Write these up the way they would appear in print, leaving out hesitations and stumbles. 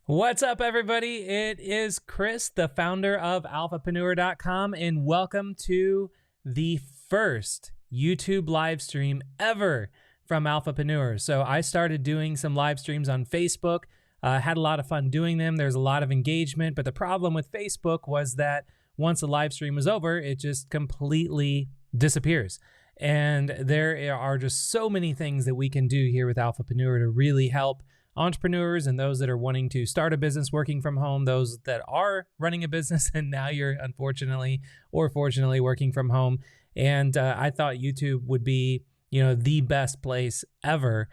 What's up, everybody? It is Chris, the founder of Alphapreneur.com, and welcome to the first YouTube live stream ever from Alphapreneur. So I started doing some live streams on Facebook, had a lot of fun doing them. There's a lot of engagement, but the problem with Facebook was that once the live stream was over, it just completely disappears. And there are just so many things that we can do here with Alphapreneur to really help entrepreneurs and those that are wanting to start a business working from home, those that are running a business and now you're unfortunately or fortunately working from home. And I thought YouTube would be, the best place ever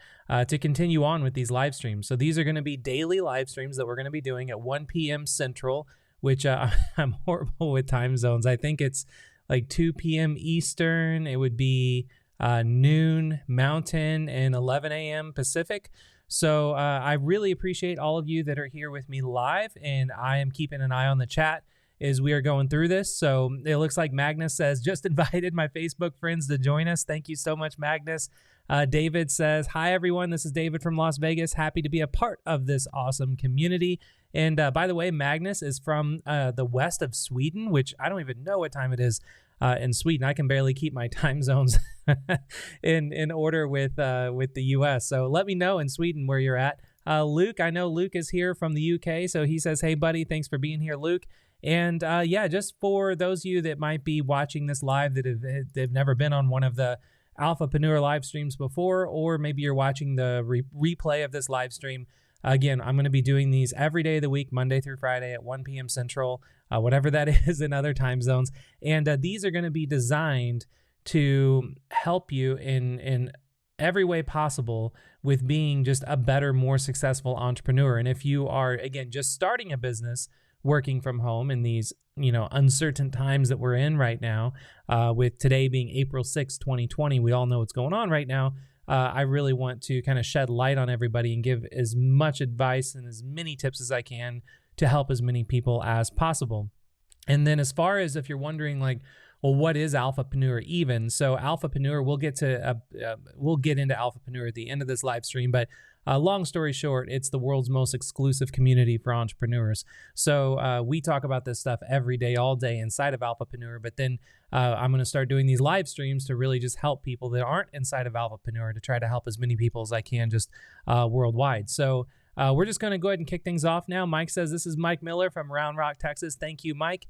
to continue on with these live streams. So these are going to be daily live streams that we're going to be doing at 1 p.m. Central, which I'm horrible with time zones. I think it's like 2 p.m. Eastern. It would be noon Mountain and 11 a.m. Pacific. So I really appreciate all of you that are here with me live, and I am keeping an eye on the chat as we are going through this. So it looks like Magnus says, just invited my Facebook friends to join us. Thank you so much, Magnus. David says, hi, everyone. This is David from Las Vegas. Happy to be a part of this awesome community. And by the way, Magnus is from the west of Sweden, which I don't even know what time it is in Sweden. I can barely keep my time zones in order with the U.S. So let me know in Sweden where you're at. Luke, I know Luke is here from the U.K., so he says, hey, buddy, thanks for being here, Luke. And yeah, just for those of you that might be watching this live that they've never been on one of the Alphapreneur live streams before, or maybe you're watching the replay of this live stream, again, I'm going to be doing these every day of the week, Monday through Friday at 1 p.m. Central, whatever that is in other time zones. And these are going to be designed to help you in every way possible with being just a better, more successful entrepreneur. And if you are, again, just starting a business working from home in these, uncertain times that we're in right now, with today being April 6, 2020, we all know what's going on right now. I really want to kind of shed light on everybody and give as much advice and as many tips as I can to help as many people as possible. And then as far as if you're wondering, like, well, what is Alphapreneur even? So Alphapreneur, we'll get into Alphapreneur at the end of this live stream, but long story short, it's the world's most exclusive community for entrepreneurs. So we talk about this stuff every day, all day inside of Alphapreneur, but then I'm going to start doing these live streams to really just help people that aren't inside of Alphapreneur, to try to help as many people as I can just worldwide. So we're just going to go ahead and kick things off now. Mike says, this is Mike Miller from Round Rock, Texas. Thank you, Mike,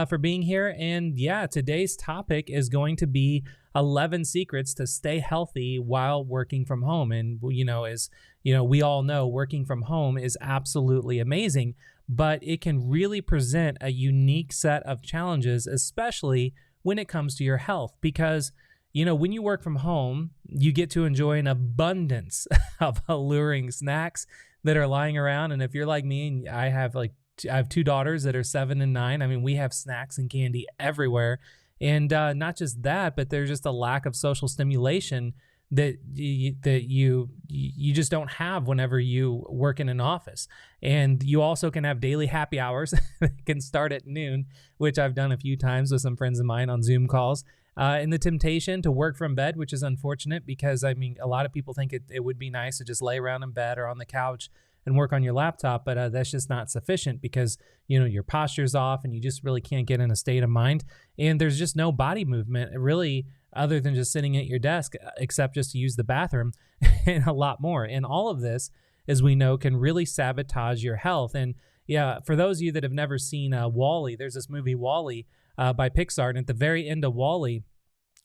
for being here. And yeah, today's topic is going to be 11 secrets to stay healthy while working from home. And, we all know working from home is absolutely amazing, but it can really present a unique set of challenges, especially when it comes to your health, because when you work from home, you get to enjoy an abundance of alluring snacks that are lying around. And if you're like me, and I have 2 daughters that are 7 and 9. I mean, we have snacks and candy everywhere. And not just that, but there's just a lack of social stimulation that you just don't have whenever you work in an office. And you also can have daily happy hours that can start at noon, which I've done a few times with some friends of mine on Zoom calls. And the temptation to work from bed, which is unfortunate because, a lot of people think it would be nice to just lay around in bed or on the couch and work on your laptop, but that's just not sufficient because, your posture's off and you just really can't get in a state of mind. And there's just no body movement really other than just sitting at your desk, except just to use the bathroom and a lot more. And all of this, as we know, can really sabotage your health. And yeah, for those of you that have never seen WALL-E, there's this movie WALL-E by Pixar. And at the very end of WALL-E,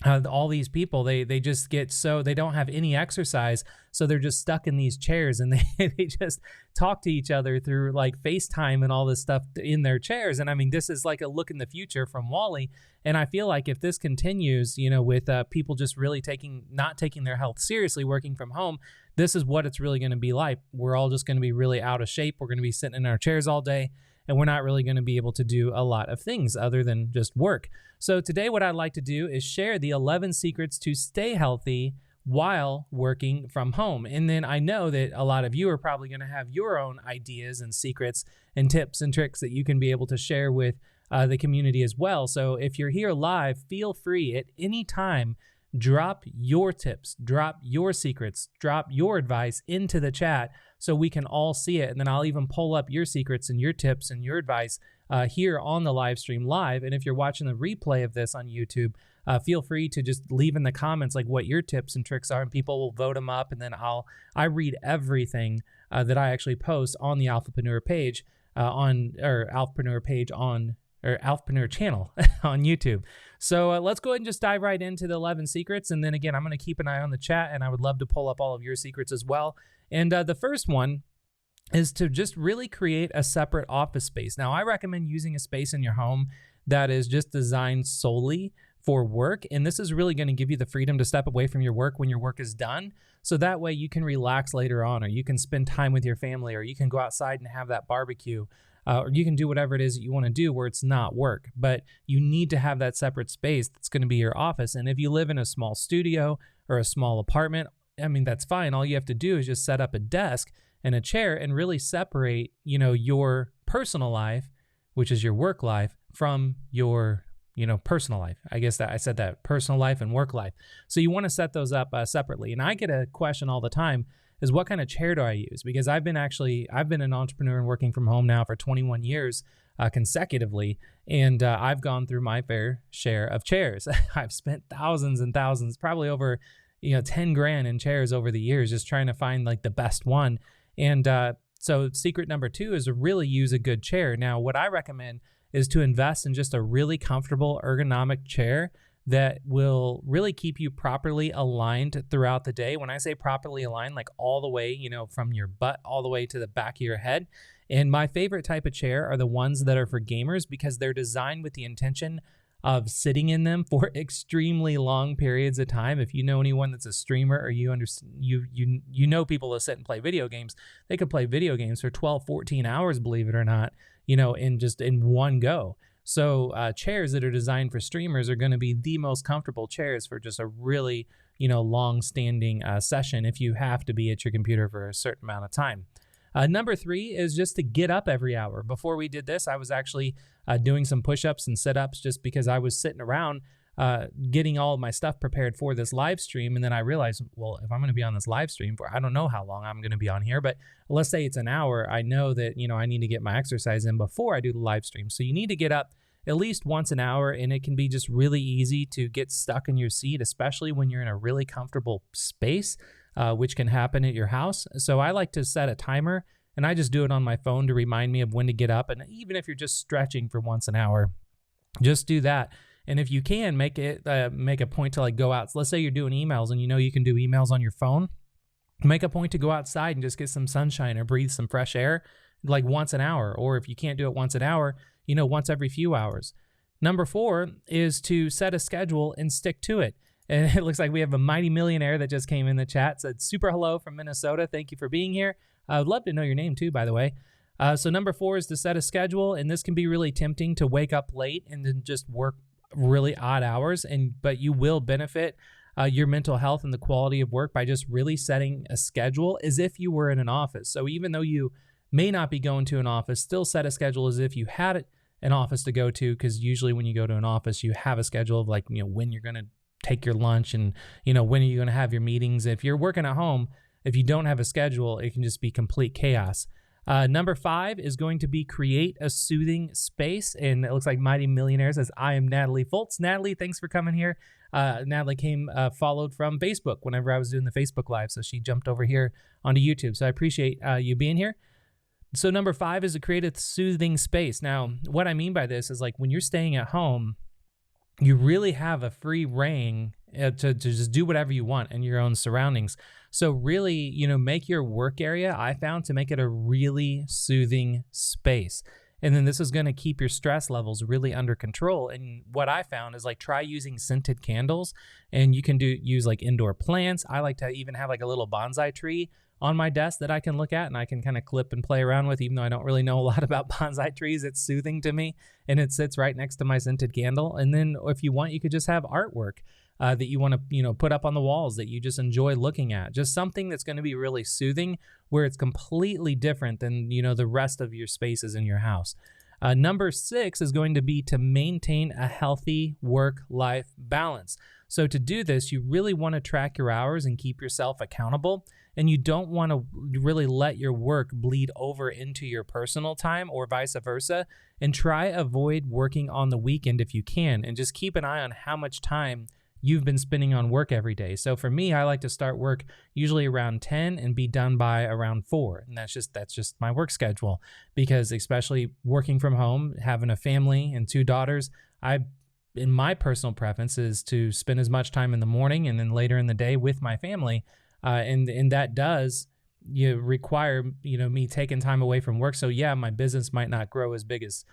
all these people, they just get they don't have any exercise. So they're just stuck in these chairs and they just talk to each other through like FaceTime and all this stuff in their chairs. And this is like a look in the future from WALL-E. And I feel like if this continues, with people just really not taking their health seriously, working from home, this is what it's really going to be like. We're all just going to be really out of shape. We're going to be sitting in our chairs all day, and we're not really going to be able to do a lot of things other than just work. So today what I'd like to do is share the 11 secrets to stay healthy while working from home. And then I know that a lot of you are probably going to have your own ideas and secrets and tips and tricks that you can be able to share with the community as well. So if you're here live, feel free at any time drop your tips, drop your secrets, drop your advice into the chat so we can all see it. And then I'll even pull up your secrets and your tips and your advice here on the live stream live. And if you're watching the replay of this on YouTube, feel free to just leave in the comments like what your tips and tricks are, and people will vote them up. And then I read everything that I actually post on the Alphapreneur page Alphapreneur channel on YouTube. So let's go ahead and just dive right into the 11 secrets. And then again, I'm going to keep an eye on the chat, and I would love to pull up all of your secrets as well. And the first one is to just really create a separate office space. Now, I recommend using a space in your home that is just designed solely for work. And this is really going to give you the freedom to step away from your work when your work is done. So that way you can relax later on, or you can spend time with your family, or you can go outside and have that barbecue, or you can do whatever it is that you want to do where it's not work. But you need to have that separate space that's going to be your office. And if you live in a small studio or a small apartment, I mean, that's fine. All you have to do is just set up a desk and a chair and really separate, your personal life, which is your work life, from your personal life. I guess that I said that, personal life and work life. So you want to set those up separately. And I get a question all the time is, what kind of chair do I use? Because I've been an entrepreneur and working from home now for 21 years consecutively. And I've gone through my fair share of chairs. I've spent thousands and thousands, probably over, 10 grand in chairs over the years, just trying to find like the best one. And so secret number 2 is to really use a good chair. Now, what I recommend is to invest in just a really comfortable ergonomic chair that will really keep you properly aligned throughout the day. When I say properly aligned, like all the way, from your butt all the way to the back of your head. And my favorite type of chair are the ones that are for gamers, because they're designed with the intention of sitting in them for extremely long periods of time. If you know anyone that's a streamer, or you understand, you know people that sit and play video games, they could play video games for 12, 14 hours, believe it or not, in one go. So chairs that are designed for streamers are going to be the most comfortable chairs for just a really, long-standing session if you have to be at your computer for a certain amount of time. Number 3 is just to get up every hour. Before we did this, I was actually doing some push-ups and sit-ups just because I was sitting around getting all of my stuff prepared for this live stream. And then I realized, well, if I'm going to be on this live stream for, I don't know how long I'm going to be on here, but let's say it's an hour, I know that, I need to get my exercise in before I do the live stream. So you need to get up at least once an hour, and it can be just really easy to get stuck in your seat, especially when you're in a really comfortable space, which can happen at your house. So I like to set a timer, and I just do it on my phone to remind me of when to get up. And even if you're just stretching for once an hour, just do that. And if you can, make a point to go out. So let's say you're doing emails and you can do emails on your phone. Make a point to go outside and just get some sunshine or breathe some fresh air once an hour. Or if you can't do it once an hour, once every few hours. Number 4 is to set a schedule and stick to it. And it looks like we have a mighty millionaire that just came in the chat. Said, super hello from Minnesota. Thank you for being here. I would love to know your name too, by the way. So number 4 is to set a schedule. And this can be really tempting to wake up late and then just work really odd hours. But you will benefit your mental health and the quality of work by just really setting a schedule as if you were in an office. So even though you may not be going to an office, still set a schedule as if you had an office to go to, because usually when you go to an office, you have a schedule of when you're going to take your lunch and, when are you going to have your meetings. If you're working at home, if you don't have a schedule, it can just be complete chaos. Number 5 is going to be create a soothing space. And it looks like Mighty Millionaire says, I am Natalie Foltz. Natalie, thanks for coming here. Natalie followed from Facebook whenever I was doing the Facebook Live. So she jumped over here onto YouTube. So I appreciate you being here. So number 5 is to create a soothing space. Now, what I mean by this is when you're staying at home, you really have a free reign to just do whatever you want in your own surroundings. So really, make your work area, I found, to make it a really soothing space. And then this is going to keep your stress levels really under control. And what I found is try using scented candles, and you can use indoor plants. I like to even have a little bonsai tree on my desk that I can look at and I can kind of clip and play around with, even though I don't really know a lot about bonsai trees. It's soothing to me, and it sits right next to my scented candle. And then if you want, you could just have artwork that you want to, put up on the walls that you just enjoy looking at. Just something that's going to be really soothing, where it's completely different than, the rest of your spaces in your house. Number 6 is going to be to maintain a healthy work-life balance. So to do this, you really want to track your hours and keep yourself accountable. And you don't want to really let your work bleed over into your personal time or vice versa. And try avoid working on the weekend if you can. And just keep an eye on how much time you've been spending on work every day. So for me, I like to start work usually around 10 and be done by around 4. And that's just my work schedule, because especially working from home, having a family and 2 daughters, in my personal preference is to spend as much time in the morning and then later in the day with my family. And that does require, me taking time away from work. So yeah, my business might not grow as big as,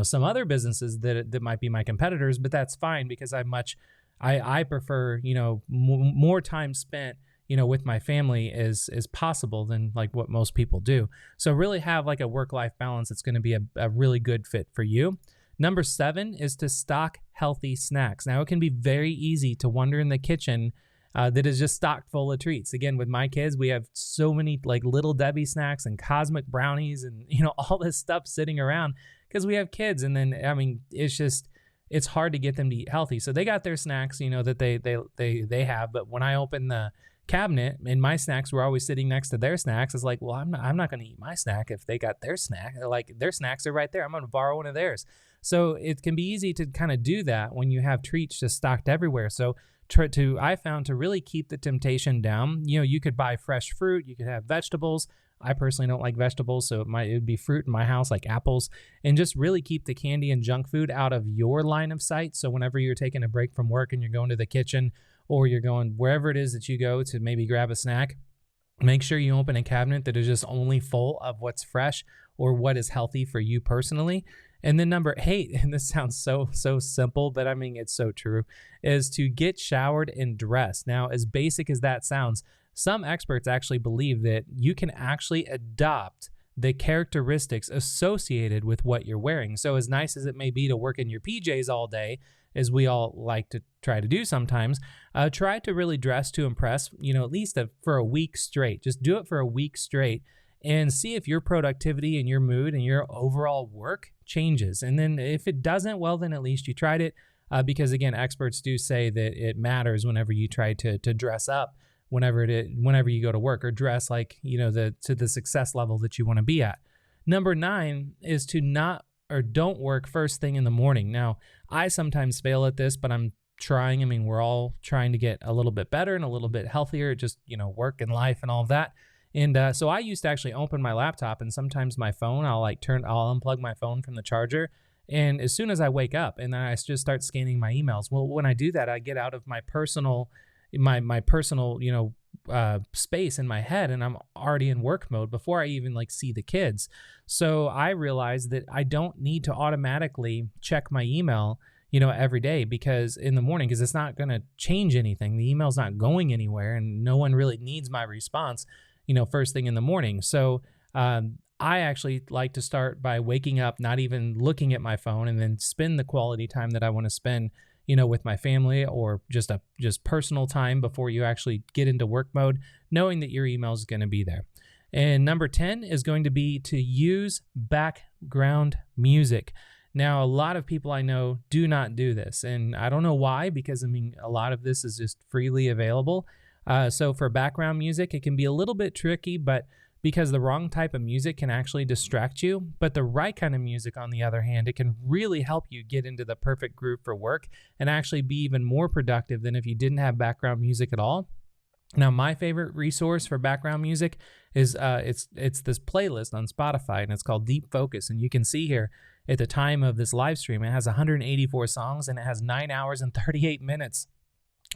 some other businesses that might be my competitors, but that's fine because I prefer, more time spent, with my family is possible than like what most people do. So really have like a work-life balance that's going to be a really good fit for you. Number 7 is to stock healthy snacks. Now, it can be very easy to wander in the kitchen that is just stocked full of treats. Again, with my kids, we have so many like Little Debbie snacks and cosmic brownies and, all this stuff sitting around because we have kids. And then, it's hard to get them to eat healthy. So they got their snacks, that they have. But when I open the cabinet and my snacks were always sitting next to their snacks, it's like, well, I'm not going to eat my snack if they got their snack. Like their snacks are right there. I'm going to borrow one of theirs. So it can be easy to kind of do that when you have treats just stocked everywhere. So I found to really keep the temptation down, you could buy fresh fruit, you could have vegetables. I personally don't like vegetables, so it would be fruit in my house, like apples, and just really keep the candy and junk food out of your line of sight. So whenever you're taking a break from work and you're going to the kitchen or you're going wherever it is that you go to maybe grab a snack, make sure you open a cabinet that is just only full of what's fresh or what is healthy for you personally. And then number 8, and this sounds so simple, but it's so true, is to get showered and dressed. Now, as basic as that sounds, some experts actually believe that you can actually adopt the characteristics associated with what you're wearing. So as nice as it may be to work in your PJs all day, as we all like to try to do sometimes, try to really dress to impress, at least for a week straight. Just do it for a week straight and see if your productivity and your mood and your overall work changes. And then if it doesn't, well, then at least you tried it, because again, experts do say that it matters whenever you try to dress up whenever you go to work, or dress like, to the success level that you want to be at. Number 9 is to don't work first thing in the morning. Now, I sometimes fail at this, but I'm trying. We're all trying to get a little bit better and a little bit healthier, just, work and life and all of that. And so I used to actually open my laptop, and sometimes my phone, I'll unplug my phone from the charger. And as soon as I wake up, and then I just start scanning my emails. Well, when I do that, I get out of my personal, space in my head, and I'm already in work mode before I even see the kids. So I realized that I don't need to automatically check my email, every day, because in the morning, because it's not going to change anything. The email's not going anywhere, and no one really needs my response, first thing in the morning. So I actually like to start by waking up, not even looking at my phone, and then spend the quality time that I want to spend, with my family, or just personal time before you actually get into work mode, knowing that your email is going to be there. And number 10 is going to be to use background music. Now, a lot of people I know do not do this, and I don't know why, because a lot of this is just freely available. So for background music, it can be a little bit tricky, but because the wrong type of music can actually distract you. But the right kind of music, on the other hand, it can really help you get into the perfect groove for work and actually be even more productive than if you didn't have background music at all. Now, my favorite resource for background music is it's this playlist on Spotify, and it's called Deep Focus. And you can see here at the time of this live stream, it has 184 songs, and it has 9 hours and 38 minutes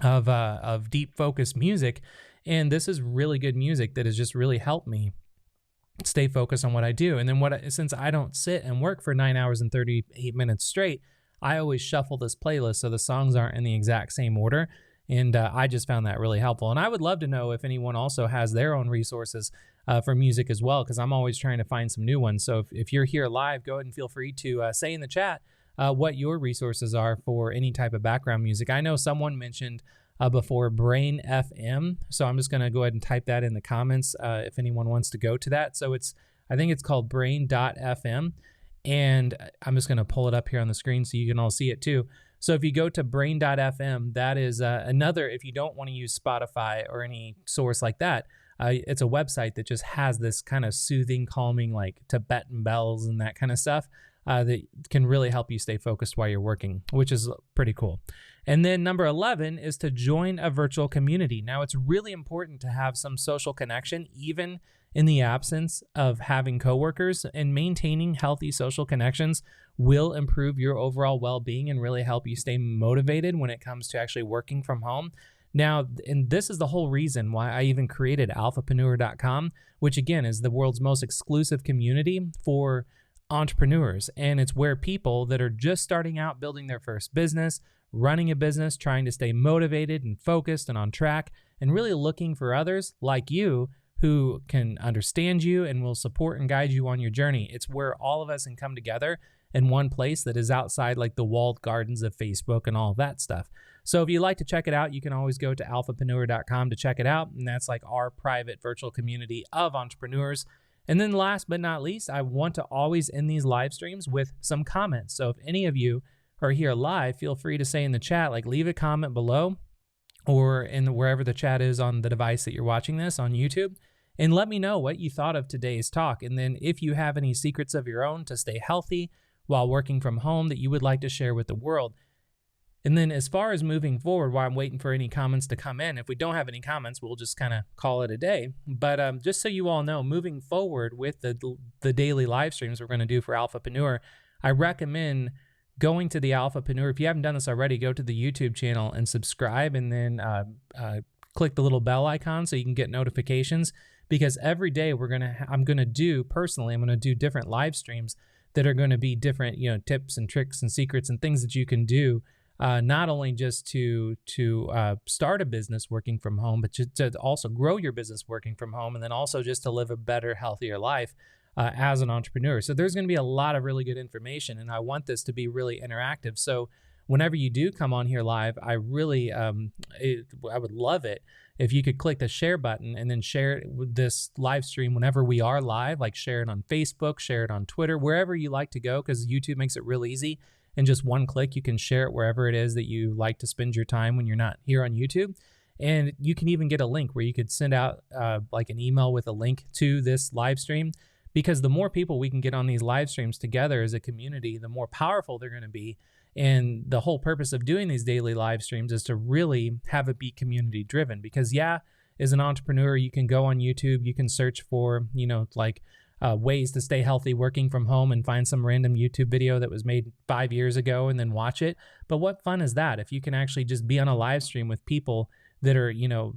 of deep focus music. And this is really good music that has just really helped me stay focused on what I do. And then since I don't sit and work for 9 hours and 38 minutes straight, I always shuffle this playlist so the songs aren't in the exact same order. And I just found that really helpful. And I would love to know if anyone also has their own resources for music as well, because I'm always trying to find some new ones. So if you're here live, go ahead and feel free to say in the chat what your resources are for any type of background music. I know someone mentioned before Brain FM, so I'm just going to go ahead and type that in the comments if anyone wants to go to that. So I think it's called brain.fm. And I'm just going to pull it up here on the screen so you can all see it too. So if you go to brain.fm, that is another, if you don't want to use Spotify or any source like that, it's a website that just has this kind of soothing, calming, like Tibetan bells and that kind of stuff that can really help you stay focused while you're working, which is pretty cool. And then number 11 is to join a virtual community. Now, it's really important to have some social connection, even in the absence of having coworkers, and maintaining healthy social connections will improve your overall well-being and really help you stay motivated when it comes to actually working from home. Now, and this is the whole reason why I even created Alphapreneur.com, which again is the world's most exclusive community for entrepreneurs. And it's where people that are just starting out building their first business, running a business, trying to stay motivated and focused and on track, and really looking for others like you who can understand you and will support and guide you on your journey. It's where all of us can come together in one place that is outside like the walled gardens of Facebook and all of that stuff. So if you'd like to check it out, you can always go to alphapreneur.com to check it out. And that's like our private virtual community of entrepreneurs. And then last but not least, I want to always end these live streams with some comments. So if any of you are here live, feel free to say in the chat, like leave a comment below or in wherever the chat is on the device that you're watching this on YouTube, and let me know what you thought of today's talk. And then if you have any secrets of your own to stay healthy while working from home that you would like to share with the world. And then as far as moving forward, while I'm waiting for any comments to come in, if we don't have any comments, we'll just kind of call it a day. But just so you all know, moving forward with the daily live streams we're going to do for Alphapreneur, I recommend going to the Alphapreneur. If you haven't done this already, go to the YouTube channel and subscribe, and then click the little bell icon so you can get notifications. Because every day I'm going to do different live streams that are going to be different, tips and tricks and secrets and things that you can do, not only just to start a business working from home, but to also grow your business working from home, and then also just to live a better, healthier life as an entrepreneur. So there's going to be a lot of really good information, and I want this to be really interactive. So whenever you do come on here live, I really, I would love it if you could click the share button and then share this live stream whenever we are live, like share it on Facebook, share it on Twitter, wherever you like to go, because YouTube makes it real easy. And just one click, you can share it wherever it is that you like to spend your time when you're not here on YouTube. And you can even get a link where you could send out like an email with a link to this live stream, because the more people we can get on these live streams together as a community, the more powerful they're going to be. And the whole purpose of doing these daily live streams is to really have it be community driven, because as an entrepreneur, you can go on YouTube, you can search for, ways to stay healthy working from home and find some random YouTube video that was made 5 years ago and then watch it. But what fun is that if you can actually just be on a live stream with people that are,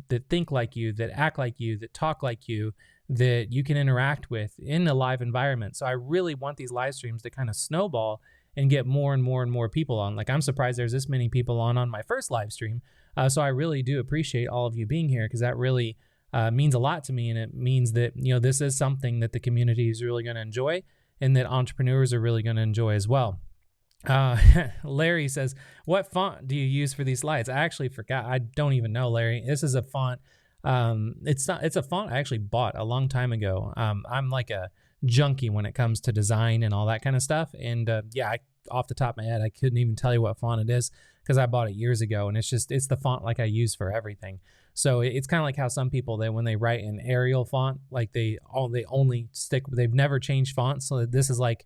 that think like you, that act like you, that talk like you, that you can interact with in a live environment. So I really want these live streams to kind of snowball and get more and more and more people on. Like, I'm surprised there's this many people on my first live stream. So I really do appreciate all of you being here, because that really means a lot to me. And it means that, this is something that the community is really going to enjoy, and that entrepreneurs are really going to enjoy as well. Larry says, what font do you use for these slides? I actually forgot. I don't even know, Larry. This is a font. It's a font I actually bought a long time ago. I'm like a junkie when it comes to design and all that kind of stuff. And off the top of my head, I couldn't even tell you what font it is, because I bought it years ago, and it's the font like I use for everything. So it's kind of like how some people, when they write an Arial font, like they've never changed fonts. So this is like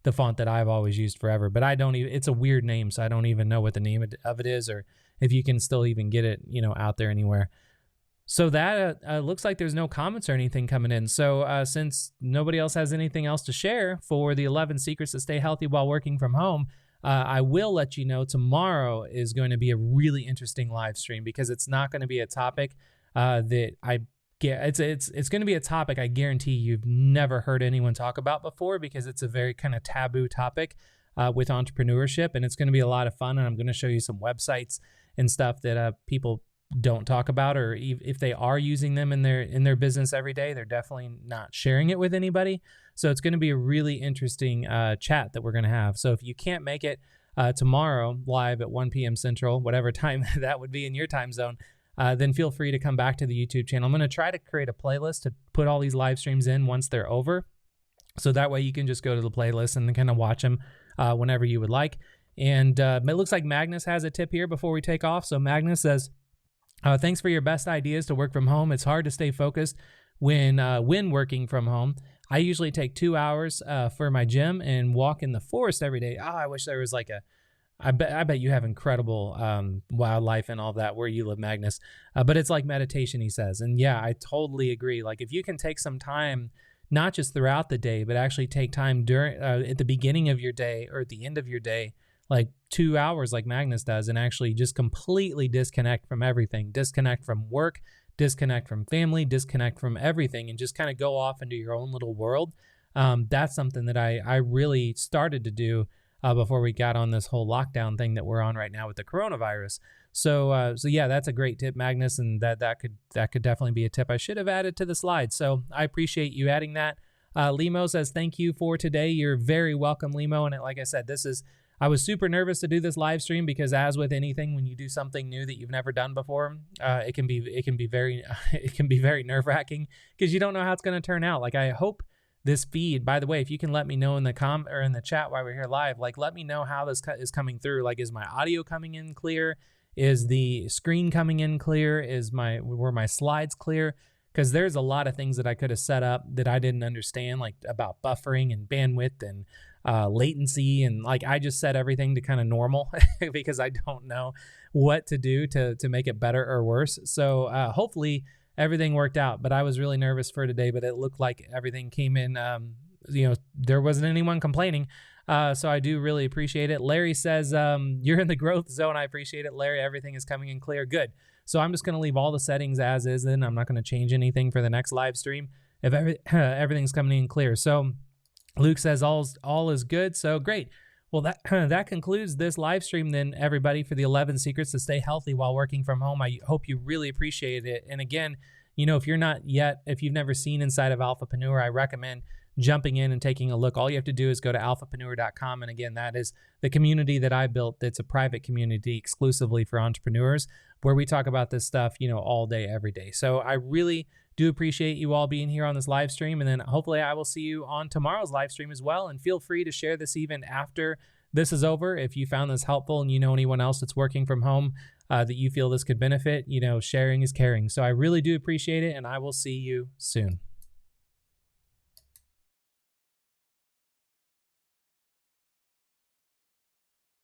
the font that I've always used forever, but it's a weird name. So I don't even know what the name of it is, or if you can still even get it, out there anywhere. So that looks like there's no comments or anything coming in. So since nobody else has anything else to share for the 11 secrets to stay healthy while working from home, I will let you know tomorrow is going to be a really interesting live stream, because it's not going to be a topic that I get. It's going to be a topic I guarantee you've never heard anyone talk about before, because it's a very kind of taboo topic with entrepreneurship, and it's going to be a lot of fun. And I'm going to show you some websites and stuff that people don't talk about, or if they are using them in their business every day, they're definitely not sharing it with anybody. So it's going to be a really interesting chat that we're going to have. So if you can't make it tomorrow live at 1 p.m. Central, whatever time that would be in your time zone, then feel free to come back to the YouTube channel. I'm going to try to create a playlist to put all these live streams in once they're over. So that way you can just go to the playlist and kind of watch them whenever you would like. And it looks like Magnus has a tip here before we take off. So Magnus says, thanks for your best ideas to work from home. It's hard to stay focused when working from home. I usually take 2 hours for my gym and walk in the forest every day. Oh, I wish there was like I bet you have incredible wildlife and all that where you live, Magnus. But it's like meditation, he says. And yeah, I totally agree. Like if you can take some time, not just throughout the day, but actually take time during at the beginning of your day or at the end of your day, like 2 hours like Magnus does, and actually just completely disconnect from everything, disconnect from work, disconnect from family, disconnect from everything, and just kind of go off into your own little world. That's something that I really started to do before we got on this whole lockdown thing that we're on right now with the coronavirus. So yeah, that's a great tip, Magnus, and that could definitely be a tip I should have added to the slide. So I appreciate you adding that. Limo says, thank you for today. You're very welcome, Limo. And like I said, I was super nervous to do this live stream because, as with anything, when you do something new that you've never done before, it can be very nerve-wracking because you don't know how it's going to turn out. Like, I hope this feed, by the way, if you can let me know in the or in the chat while we're here live, like, let me know how this is coming through. Like, is my audio coming in clear? Is the screen coming in clear? Were my slides clear? Because there's a lot of things that I could have set up that I didn't understand, like about buffering and bandwidth and latency. And like, I just set everything to kind of normal because I don't know what to do to make it better or worse. So hopefully everything worked out, but I was really nervous for today, but it looked like everything came in, there wasn't anyone complaining. So I do really appreciate it. Larry says, you're in the growth zone. I appreciate it, Larry. Everything is coming in clear. Good. So I'm just going to leave all the settings as is, and I'm not going to change anything for the next live stream if everything's coming in clear. So Luke says all is good. So great. Well, that concludes this live stream then, everybody, for the 11 secrets to stay healthy while working from home. I hope you really appreciate it. And again, if you've never seen inside of Alphapreneur, I recommend jumping in and taking a look. All you have to do is go to alphapreneur.com. And again, that is the community that I built. That's a private community exclusively for entrepreneurs where we talk about this stuff, all day, every day. So I really do appreciate you all being here on this live stream. And then hopefully I will see you on tomorrow's live stream as well. And feel free to share this even after this is over. If you found this helpful and you know anyone else that's working from home that you feel this could benefit, sharing is caring. So I really do appreciate it. And I will see you soon.